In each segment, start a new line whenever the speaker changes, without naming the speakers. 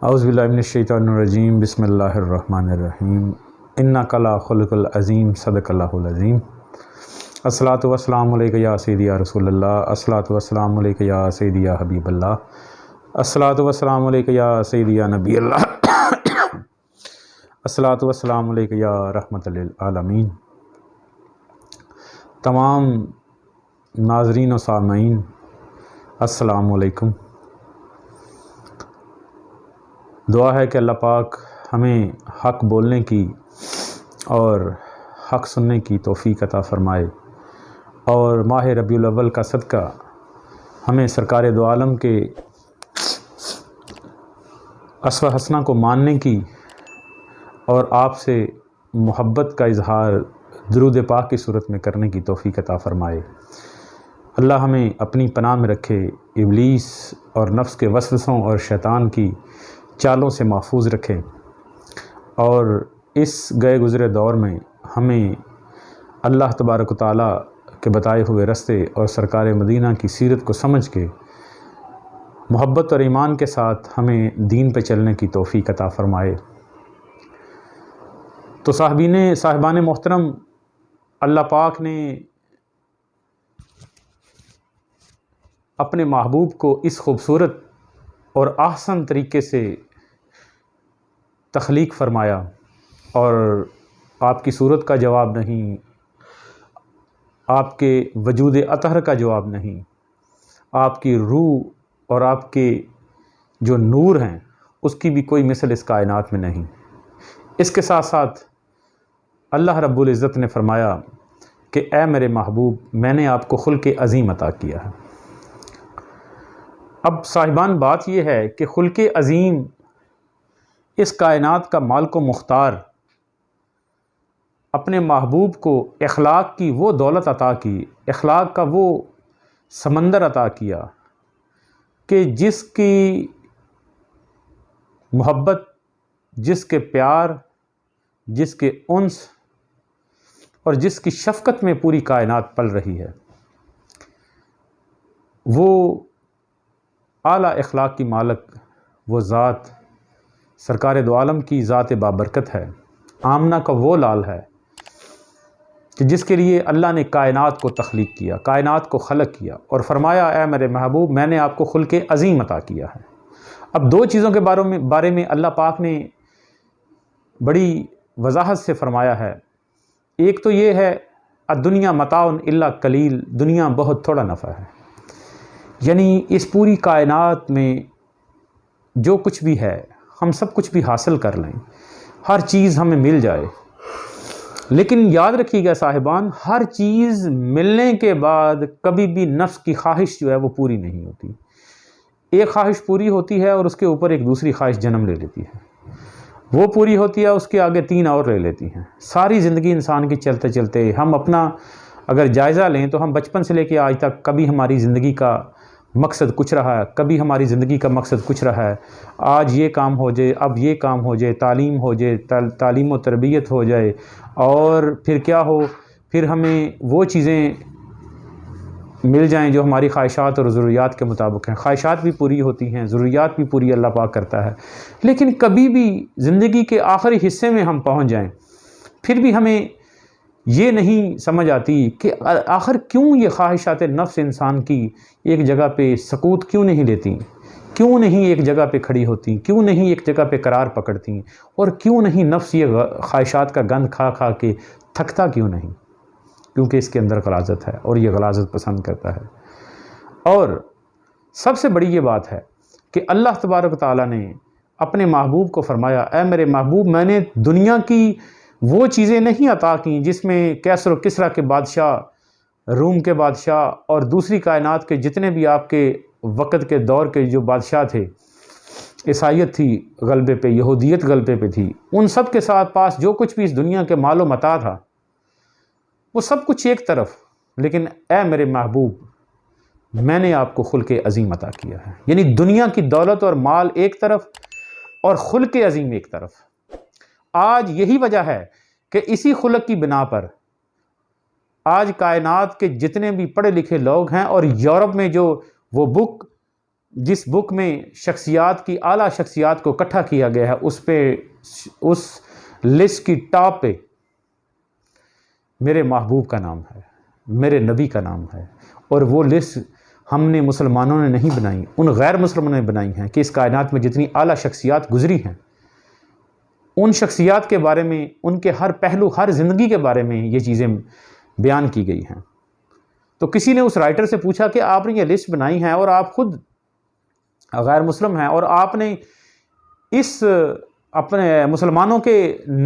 اعوذ باللہ من الشیطان الرجیم بسم اللہ الرحمن الرحیم انک لا خلق العظیم صدق اللہ العظیم الصلاۃ والسلام علیک یا سیدی یا رسول اللہ الصلاۃ والسلام علیک یا سیدی یا حبیب اللہ الصلاۃ والسلام علیک یا سیدی یا نبی اللہ الصلاۃ والسلام علیک یا رحمت للعالمین۔ تمام ناظرین و سامعین السلام علیکم۔ دعا ہے کہ اللہ پاک ہمیں حق بولنے کی اور حق سننے کی توفیق عطا فرمائے، اور ماہ ربیع الاول کا صدقہ ہمیں سرکار دو عالم کے اسوہ حسنہ کو ماننے کی اور آپ سے محبت کا اظہار درود پاک کی صورت میں کرنے کی توفیق عطا فرمائے۔ اللہ ہمیں اپنی پناہ میں رکھے، ابلیس اور نفس کے وسوسوں اور شیطان کی چالوں سے محفوظ رکھے، اور اس گئے گزرے دور میں ہمیں اللہ تبارک و تعالیٰ کے بتائے ہوئے رستے اور سرکار مدینہ کی سیرت کو سمجھ کے محبت اور ایمان کے ساتھ ہمیں دین پہ چلنے کی توفیق عطا فرمائے۔ تو صاحبان محترم، اللہ پاک نے اپنے محبوب کو اس خوبصورت اور احسن طریقے سے تخلیق فرمایا، اور آپ کی صورت کا جواب نہیں، آپ کے وجود اطہر کا جواب نہیں، آپ کی روح اور آپ کے جو نور ہیں اس کی بھی کوئی مثل اس کائنات میں نہیں۔ اس کے ساتھ ساتھ اللہ رب العزت نے فرمایا کہ اے میرے محبوب، میں نے آپ کو خلق عظیم عطا کیا ہے۔ اب صاحبان، بات یہ ہے کہ خلق عظیم اس کائنات کا مالک و مختار اپنے محبوب کو اخلاق کی وہ دولت عطا کی، اخلاق کا وہ سمندر عطا کیا کہ جس کی محبت، جس کے پیار، جس کے انس اور جس کی شفقت میں پوری کائنات پل رہی ہے، وہ اعلیٰ اخلاق کی مالک وہ ذات سرکار دو عالم کی ذات بابرکت ہے، آمنہ کا وہ لال ہے کہ جس کے لیے اللہ نے کائنات کو تخلیق کیا، کائنات کو خلق کیا، اور فرمایا اے میرے محبوب، میں نے آپ کو خلق عظیم عطا کیا ہے۔ اب دو چیزوں کے بارے میں اللہ پاک نے بڑی وضاحت سے فرمایا ہے۔ ایک تو یہ ہے الدنیا متاع الا قلیل، دنیا بہت تھوڑا نفع ہے، یعنی اس پوری کائنات میں جو کچھ بھی ہے ہم سب کچھ بھی حاصل کر لیں، ہر چیز ہمیں مل جائے، لیکن یاد رکھیے گا صاحبان، ہر چیز ملنے کے بعد کبھی بھی نفس کی خواہش جو ہے وہ پوری نہیں ہوتی۔ ایک خواہش پوری ہوتی ہے اور اس کے اوپر ایک دوسری خواہش جنم لے لیتی ہے، وہ پوری ہوتی ہے، اس کے آگے تین اور لے لیتی ہیں۔ ساری زندگی انسان کی چلتے چلتے ہم اپنا اگر جائزہ لیں تو ہم بچپن سے لے کے آج تک کبھی ہماری زندگی کا مقصد کچھ رہا ہے، کبھی ہماری زندگی کا مقصد کچھ رہا ہے۔ آج یہ کام ہو جائے، اب یہ کام ہو جائے، تعلیم ہو جائے، تعلیم و تربیت ہو جائے، اور پھر کیا ہو، پھر ہمیں وہ چیزیں مل جائیں جو ہماری خواہشات اور ضروریات کے مطابق ہیں۔ خواہشات بھی پوری ہوتی ہیں، ضروریات بھی پوری اللہ پاک کرتا ہے، لیکن کبھی بھی زندگی کے آخری حصے میں ہم پہنچ جائیں، پھر بھی ہمیں یہ نہیں سمجھ آتی کہ آخر کیوں یہ خواہشات نفس انسان کی ایک جگہ پہ سکوت کیوں نہیں لیتی، کیوں نہیں ایک جگہ پہ کھڑی ہوتی، کیوں نہیں ایک جگہ پہ قرار پکڑتی، اور کیوں نہیں نفس یہ خواہشات کا گند کھا کھا کے تھکتا کیوں نہیں؟ کیونکہ اس کے اندر غلاظت ہے، اور یہ غلاظت پسند کرتا ہے۔ اور سب سے بڑی یہ بات ہے کہ اللہ تبارک و تعالیٰ نے اپنے محبوب کو فرمایا اے میرے محبوب، میں نے دنیا کی وہ چیزیں نہیں عطا کیں جس میں کیسر و کسریٰ کے بادشاہ، روم کے بادشاہ اور دوسری کائنات کے جتنے بھی آپ کے وقت کے دور کے جو بادشاہ تھے، عیسائیت تھی غلبے پہ، یہودیت غلبے پہ تھی، ان سب کے ساتھ پاس جو کچھ بھی اس دنیا کے مال و متاع تھا وہ سب کچھ ایک طرف، لیکن اے میرے محبوب، میں نے آپ کو خلق عظیم عطا کیا ہے۔ یعنی دنیا کی دولت اور مال ایک طرف اور خلق عظیم ایک طرف۔ آج یہی وجہ ہے کہ اسی خلق کی بنا پر آج کائنات کے جتنے بھی پڑھے لکھے لوگ ہیں، اور یورپ میں جو وہ بک جس بک میں شخصیات کی اعلیٰ شخصیات کو اکٹھا کیا گیا ہے اس لسٹ کی ٹاپ پہ میرے محبوب کا نام ہے، میرے نبی کا نام ہے، اور وہ لسٹ ہم نے مسلمانوں نے نہیں بنائی، ان غیر مسلمانوں نے بنائی ہیں کہ اس کائنات میں جتنی اعلیٰ شخصیات گزری ہیں ان شخصیات کے بارے میں، ان کے ہر پہلو، ہر زندگی کے بارے میں یہ چیزیں بیان کی گئی ہیں۔ تو کسی نے اس رائٹر سے پوچھا کہ آپ نے یہ لسٹ بنائی ہے اور آپ خود غیر مسلم ہیں اور آپ نے اس اپنے مسلمانوں کے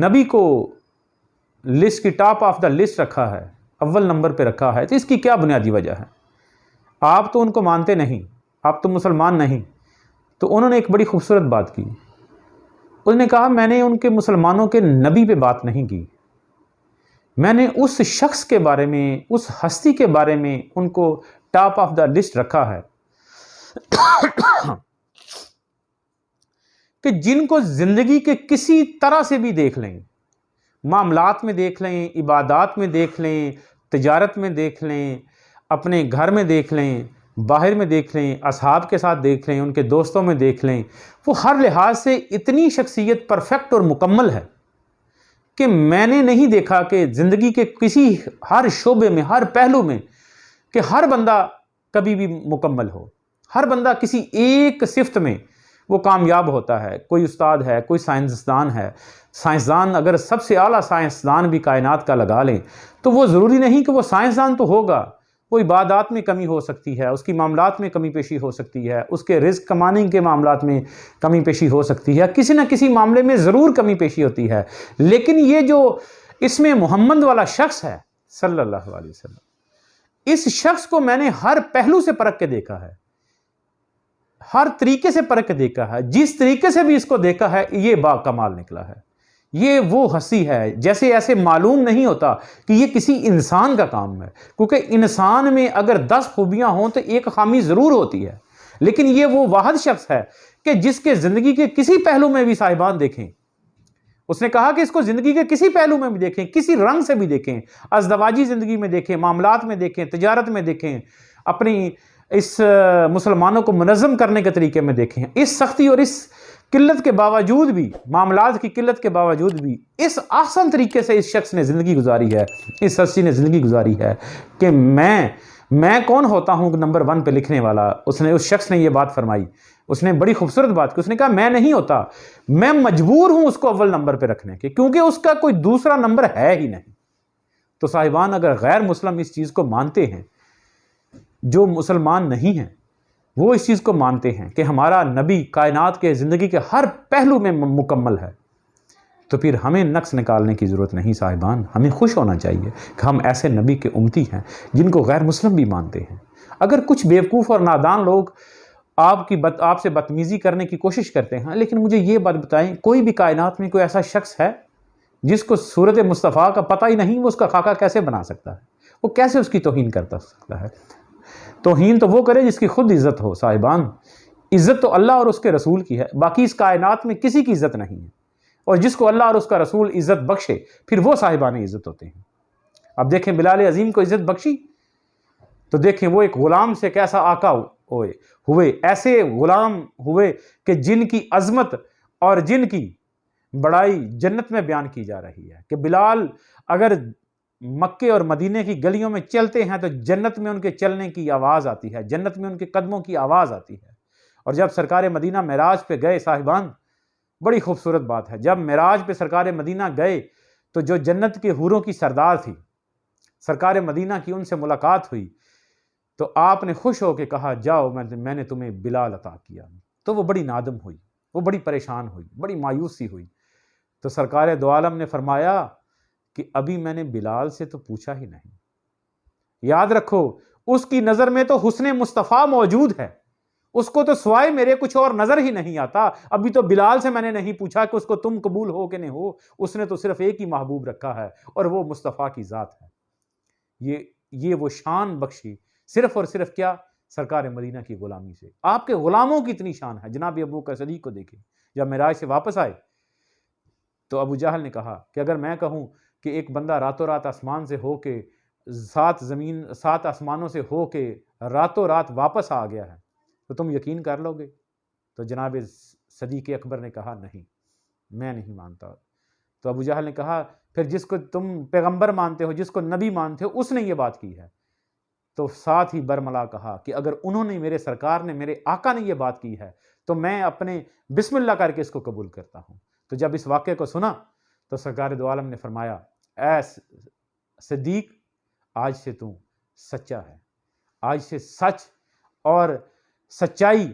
نبی کو لسٹ کی ٹاپ آف دا لسٹ رکھا ہے، اول نمبر پہ رکھا ہے، تو اس کی کیا بنیادی وجہ ہے؟ آپ تو ان کو مانتے نہیں، آپ تو مسلمان نہیں۔ تو انہوں نے ایک بڑی خوبصورت بات کی، انہوں نے کہا میں نے ان کے مسلمانوں کے نبی پہ بات نہیں کی، میں نے اس شخص کے بارے میں، اس ہستی کے بارے میں ان کو ٹاپ آف دا لسٹ رکھا ہے کہ جن کو زندگی کے کسی طرح سے بھی دیکھ لیں، معاملات میں دیکھ لیں، عبادات میں دیکھ لیں، تجارت میں دیکھ لیں، اپنے گھر میں دیکھ لیں، باہر میں دیکھ لیں، اصحاب کے ساتھ دیکھ لیں، ان کے دوستوں میں دیکھ لیں، وہ ہر لحاظ سے اتنی شخصیت پرفیکٹ اور مکمل ہے کہ میں نے نہیں دیکھا کہ زندگی کے کسی ہر شعبے میں، ہر پہلو میں، کہ ہر بندہ کبھی بھی مکمل ہو، ہر بندہ کسی ایک صفت میں وہ کامیاب ہوتا ہے۔ کوئی استاد ہے، کوئی سائنسدان ہے، سائنسدان اگر سب سے اعلیٰ سائنسدان بھی کائنات کا لگا لیں تو وہ ضروری نہیں کہ وہ سائنسدان تو ہوگا، وہ عبادات میں کمی ہو سکتی ہے، اس کی معاملات میں کمی پیشی ہو سکتی ہے، اس کے رزق کمانے کے معاملات میں کمی پیشی ہو سکتی ہے، کسی نہ کسی معاملے میں ضرور کمی پیشی ہوتی ہے، لیکن یہ جو اس میں محمد والا شخص ہے صلی اللہ علیہ وسلم، اس شخص کو میں نے ہر پہلو سے پرکھ کے دیکھا ہے، ہر طریقے سے پرکھ کے دیکھا ہے، جس طریقے سے بھی اس کو دیکھا ہے یہ با کمال نکلا ہے، یہ وہ ہستی ہے۔ جیسے ایسے معلوم نہیں ہوتا کہ یہ کسی انسان کا کام ہے، کیونکہ انسان میں اگر 10 خوبیاں ہوں تو ایک خامی ضرور ہوتی ہے، لیکن یہ وہ واحد شخص ہے کہ جس کے زندگی کے کسی پہلو میں بھی صاحبان دیکھیں، اس نے کہا کہ اس کو زندگی کے کسی پہلو میں بھی دیکھیں، کسی رنگ سے بھی دیکھیں، ازدواجی زندگی میں دیکھیں، معاملات میں دیکھیں، تجارت میں دیکھیں، اپنی اس مسلمانوں کو منظم کرنے کے طریقے میں دیکھیں، اس سختی اور اس قلت کے باوجود بھی، معاملات کی قلت کے باوجود بھی اس احسن طریقے سے اس شخص نے زندگی گزاری ہے، اس ہستی نے زندگی گزاری ہے کہ میں کون ہوتا ہوں نمبر 1 پہ لکھنے والا۔ اس شخص نے یہ بات فرمائی، اس نے بڑی خوبصورت بات کی، اس نے کہا میں نہیں ہوتا، میں مجبور ہوں اس کو اول نمبر پہ رکھنے کے، کیونکہ اس کا کوئی دوسرا نمبر ہے ہی نہیں۔ تو صاحبان اگر غیر مسلم اس چیز کو مانتے ہیں، جو مسلمان نہیں ہیں وہ اس چیز کو مانتے ہیں کہ ہمارا نبی کائنات کے زندگی کے ہر پہلو میں مکمل ہے، تو پھر ہمیں نقص نکالنے کی ضرورت نہیں صاحبان، ہمیں خوش ہونا چاہیے کہ ہم ایسے نبی کے امتی ہیں جن کو غیر مسلم بھی مانتے ہیں۔ اگر کچھ بیوقوف اور نادان لوگ آپ سے بدتمیزی کرنے کی کوشش کرتے ہیں، لیکن مجھے یہ بات بتائیں، کوئی بھی کائنات میں کوئی ایسا شخص ہے جس کو صورت مصطفیٰ کا پتہ ہی نہیں، وہ اس کا خاکہ کیسے بنا سکتا ہے؟ وہ کیسے اس کی توہین کرتا سکتا ہے؟ توہین تو وہ کرے جس کی خود عزت ہو صاحبان، عزت تو اللہ اور اس کے رسول کی ہے، باقی اس کائنات میں کسی کی عزت نہیں ہے، اور جس کو اللہ اور اس کا رسول عزت بخشے پھر وہ صاحبان عزت ہوتے ہیں۔ اب دیکھیں بلال عظیم کو عزت بخشی تو دیکھیں وہ ایک غلام سے کیسا آقا ہوئے، ایسے غلام ہوئے کہ جن کی عظمت اور جن کی بڑائی جنت میں بیان کی جا رہی ہے، کہ بلال اگر مکے اور مدینے کی گلیوں میں چلتے ہیں تو جنت میں ان کے چلنے کی آواز آتی ہے، جنت میں ان کے قدموں کی آواز آتی ہے۔ اور جب سرکار مدینہ معراج پہ گئے صاحبان، بڑی خوبصورت بات ہے، جب معراج پہ سرکار مدینہ گئے تو جو جنت کے حوروں کی سردار تھی، سرکار مدینہ کی ان سے ملاقات ہوئی تو آپ نے خوش ہو کے کہا جاؤ میں نے تمہیں بلال عطا کیا۔ تو وہ بڑی نادم ہوئی، وہ بڑی پریشان ہوئی، بڑی مایوسی ہوئی۔ تو سرکار دو عالم نے فرمایا کہ ابھی میں نے بلال سے تو پوچھا ہی نہیں، یاد رکھو اس کی نظر میں تو حسن مصطفیٰ موجود ہے، اس کو تو سوائے میرے کچھ اور نظر ہی نہیں آتا، ابھی تو بلال سے میں نے نہیں پوچھا کہ اس کو تم قبول ہو کہ نہیں ہو، اس نے تو صرف ایک ہی محبوب رکھا ہے اور وہ مصطفیٰ کی ذات ہے۔ یہ وہ شان بخشی صرف اور صرف کیا؟ سرکار مدینہ کی غلامی سے۔ آپ کے غلاموں کی اتنی شان ہے، جناب ابوبکر صدیق کو دیکھیں، جب معراج سے واپس آئے تو ابو جہل نے کہا کہ اگر میں کہوں کہ ایک بندہ راتوں رات آسمان سے ہو کے 7 آسمانوں سے ہو کے راتوں رات واپس آ گیا ہے تو تم یقین کر لو گے؟ تو جناب صدیق اکبر نے کہا نہیں، میں نہیں مانتا۔ تو ابو جہل نے کہا پھر جس کو تم پیغمبر مانتے ہو، جس کو نبی مانتے ہو، اس نے یہ بات کی ہے۔ تو ساتھ ہی برملا کہا کہ اگر انہوں نے، میرے سرکار نے، میرے آقا نے یہ بات کی ہے تو میں اپنے بسم اللہ کر کے اس کو قبول کرتا ہوں۔ تو جب اس واقعے کو سنا تو سرکار دو عالم نے فرمایا اے صدیق، آج سے تو سچا ہے، آج سے سچ اور سچائی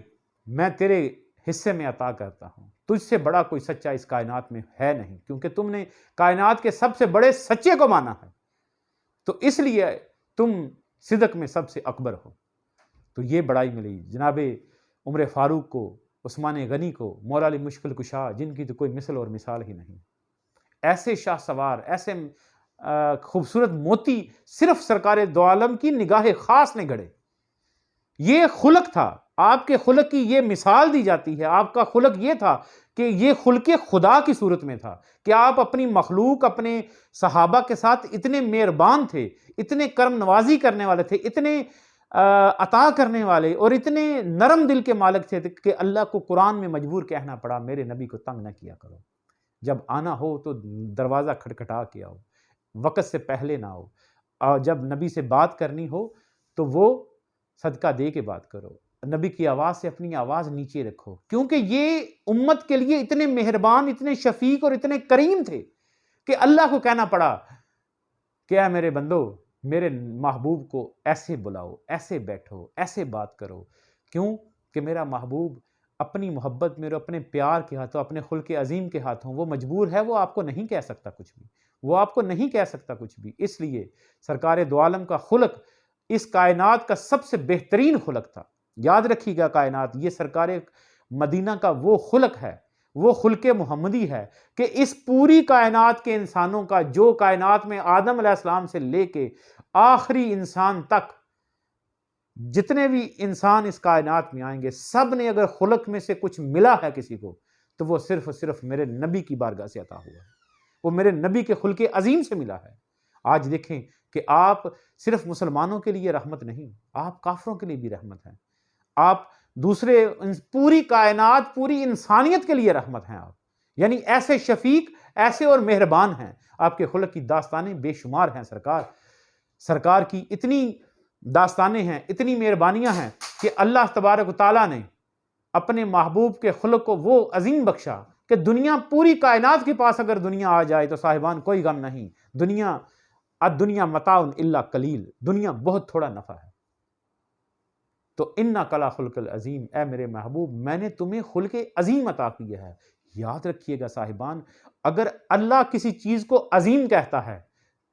میں تیرے حصے میں عطا کرتا ہوں، تجھ سے بڑا کوئی سچا اس کائنات میں ہے نہیں، کیونکہ تم نے کائنات کے سب سے بڑے سچے کو مانا ہے، تو اس لیے تم صدق میں سب سے اکبر ہو۔ تو یہ بڑائی ملی جناب عمر فاروق کو، عثمان غنی کو، مولا علی مشکل کشا، جن کی تو کوئی مثل اور مثال ہی نہیں۔ ایسے شاہ سوار، ایسے خوبصورت موتی صرف سرکار دو عالم کی نگاہ خاص نے گھڑے۔ یہ خلق تھا، آپ کے خلق کی یہ مثال دی جاتی ہے۔ آپ کا خلق یہ تھا کہ یہ خلق خدا کی صورت میں تھا کہ آپ اپنی مخلوق، اپنے صحابہ کے ساتھ اتنے مہربان تھے، اتنے کرم نوازی کرنے والے تھے، اتنے عطا کرنے والے اور اتنے نرم دل کے مالک تھے کہ اللہ کو قرآن میں مجبور کہنا پڑا میرے نبی کو تنگ نہ کیا کرو، جب آنا ہو تو دروازہ کھٹکھٹا کے آؤ، وقت سے پہلے نہ آؤ، اور جب نبی سے بات کرنی ہو تو وہ صدقہ دے کے بات کرو، نبی کی آواز سے اپنی آواز نیچے رکھو، کیونکہ یہ امت کے لیے اتنے مہربان، اتنے شفیق اور اتنے کریم تھے کہ اللہ کو کہنا پڑا کہ اے میرے بندو، میرے محبوب کو ایسے بلاؤ، ایسے بیٹھو، ایسے بات کرو۔ کیوں کہ میرا محبوب اپنی محبت میں، اپنے پیار کے ہاتھوں، اپنے خلق عظیم کے ہاتھوں وہ مجبور ہے، وہ آپ کو نہیں کہہ سکتا کچھ بھی، وہ آپ کو نہیں کہہ سکتا کچھ بھی۔ اس لیے سرکار دو عالم کا خلق اس کائنات کا سب سے بہترین خلق تھا۔ یاد رکھیے گا کائنات، یہ سرکار مدینہ کا وہ خلق ہے، وہ خلق محمدی ہے کہ اس پوری کائنات کے انسانوں کا، جو کائنات میں آدم علیہ السلام سے لے کے آخری انسان تک جتنے بھی انسان اس کائنات میں آئیں گے، سب نے اگر خلق میں سے کچھ ملا ہے کسی کو تو وہ صرف اور صرف میرے نبی کی بارگاہ سے عطا ہوا ہے، وہ میرے نبی کے خلق عظیم سے ملا ہے۔ آج دیکھیں کہ آپ صرف مسلمانوں کے لیے رحمت نہیں، آپ کافروں کے لیے بھی رحمت ہیں، آپ دوسرے پوری کائنات، پوری انسانیت کے لیے رحمت ہیں آپ، یعنی ایسے شفیق، ایسے اور مہربان ہیں۔ آپ کے خلق کی داستانیں بے شمار ہیں، سرکار کی اتنی داستانیں ہیں، اتنی مہربانیاں ہیں کہ اللہ تبارک و تعالیٰ نے اپنے محبوب کے خلق کو وہ عظیم بخشا کہ دنیا، پوری کائنات کے پاس اگر دنیا آ جائے تو صاحبان کوئی غم نہیں، الدنیا متاع الا قلیل، دنیا بہت تھوڑا نفع ہے۔ تو انک لا خلق العظیم، اے میرے محبوب، میں نے تمہیں خلق عظیم عطا کیا ہے۔ یاد رکھیے گا صاحبان، اگر اللہ کسی چیز کو عظیم کہتا ہے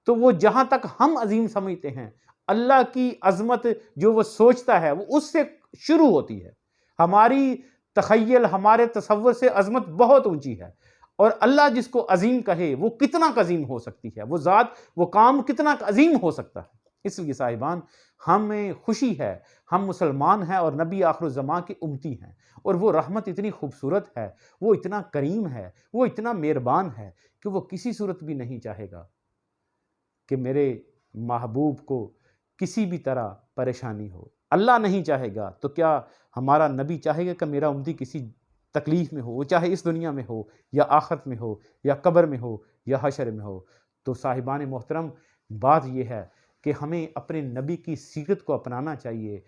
تو وہ جہاں تک ہم عظیم سمجھتے ہیں، اللہ کی عظمت جو وہ سوچتا ہے وہ اس سے شروع ہوتی ہے۔ ہماری تخیل، ہمارے تصور سے عظمت بہت اونچی ہے، اور اللہ جس کو عظیم کہے وہ کتنا عظیم ہو سکتی ہے، وہ ذات، وہ کام کتنا عظیم ہو سکتا ہے۔ اس لیے صاحبان، ہمیں خوشی ہے، ہم مسلمان ہیں اور نبی آخر الزمان کی امتی ہیں، اور وہ رحمت اتنی خوبصورت ہے، وہ اتنا کریم ہے، وہ اتنا مہربان ہے کہ وہ کسی صورت بھی نہیں چاہے گا کہ میرے محبوب کو کسی بھی طرح پریشانی ہو۔ اللہ نہیں چاہے گا تو کیا ہمارا نبی چاہے گا کہ میرا امتی کسی تکلیف میں ہو، وہ چاہے اس دنیا میں ہو یا آخرت میں ہو یا قبر میں ہو یا حشر میں ہو؟ تو صاحبان محترم، بات یہ ہے کہ ہمیں اپنے نبی کی سیرت کو اپنانا چاہیے۔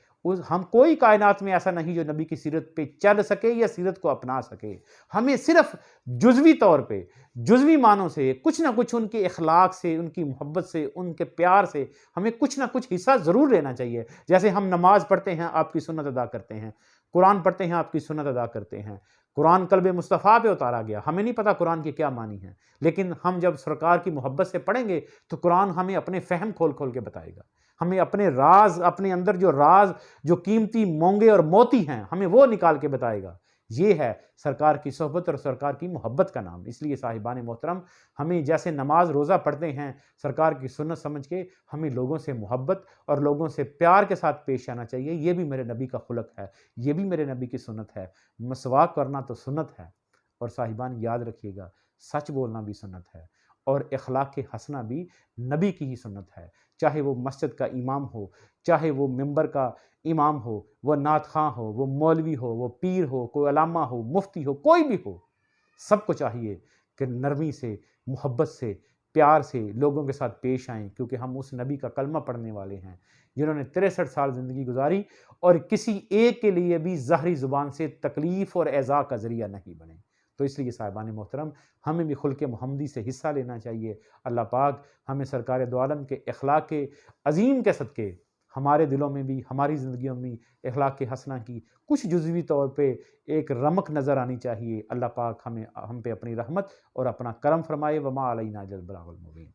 ہم کوئی کائنات میں ایسا نہیں جو نبی کی سیرت پہ چل سکے یا سیرت کو اپنا سکے۔ ہمیں صرف جزوی طور پہ، جزوی معنوں سے، کچھ نہ کچھ ان کے اخلاق سے، ان کی محبت سے، ان کے پیار سے ہمیں کچھ نہ کچھ حصہ ضرور لینا چاہیے۔ جیسے ہم نماز پڑھتے ہیں، آپ کی سنت ادا کرتے ہیں، قرآن پڑھتے ہیں، آپ کی سنت ادا کرتے ہیں، قرآن قلب مصطفیٰ پہ اتارا گیا، ہمیں نہیں پتا قرآن کے کیا معنی ہیں، لیکن ہم جب سرکار کی محبت سے پڑھیں گے تو قرآن ہمیں اپنے فہم کھول کھول کے بتائے گا، ہمیں اپنے راز، اپنے اندر جو راز، جو قیمتی مونگے اور موتی ہیں، ہمیں وہ نکال کے بتائے گا۔ یہ ہے سرکار کی صحبت اور سرکار کی محبت کا نام۔ اس لیے صاحبان محترم، ہمیں جیسے نماز روزہ پڑھتے ہیں سرکار کی سنت سمجھ کے، ہمیں لوگوں سے محبت اور لوگوں سے پیار کے ساتھ پیش آنا چاہیے۔ یہ بھی میرے نبی کا خلق ہے، یہ بھی میرے نبی کی سنت ہے۔ مسواک کرنا تو سنت ہے، اور صاحبان یاد رکھیے گا، سچ بولنا بھی سنت ہے، اور اخلاق حسنہ بھی نبی کی ہی سنت ہے۔ چاہے وہ مسجد کا امام ہو، چاہے وہ ممبر کا امام ہو، وہ نعت خواں ہو، وہ مولوی ہو، وہ پیر ہو، کوئی علامہ ہو، مفتی ہو، کوئی بھی ہو، سب کو چاہیے کہ نرمی سے، محبت سے، پیار سے لوگوں کے ساتھ پیش آئیں، کیونکہ ہم اس نبی کا کلمہ پڑھنے والے ہیں جنہوں نے 63 سال زندگی گزاری اور کسی ایک کے لیے بھی ظاہری زبان سے تکلیف اور ایذا کا ذریعہ نہیں بنے۔ تو اس لیے صاحبان محترم، ہمیں بھی خلق محمدی سے حصہ لینا چاہیے۔ اللہ پاک ہمیں سرکار دو عالم کے اخلاق عظیم کے صدقے ہمارے دلوں میں بھی، ہماری زندگیوں میں اخلاق حسنہ کی کچھ جزوی طور پہ ایک رمق نظر آنی چاہیے۔ اللہ پاک ہم پہ اپنی رحمت اور اپنا کرم فرمائے۔ وما علینا الا البلاغ المبین۔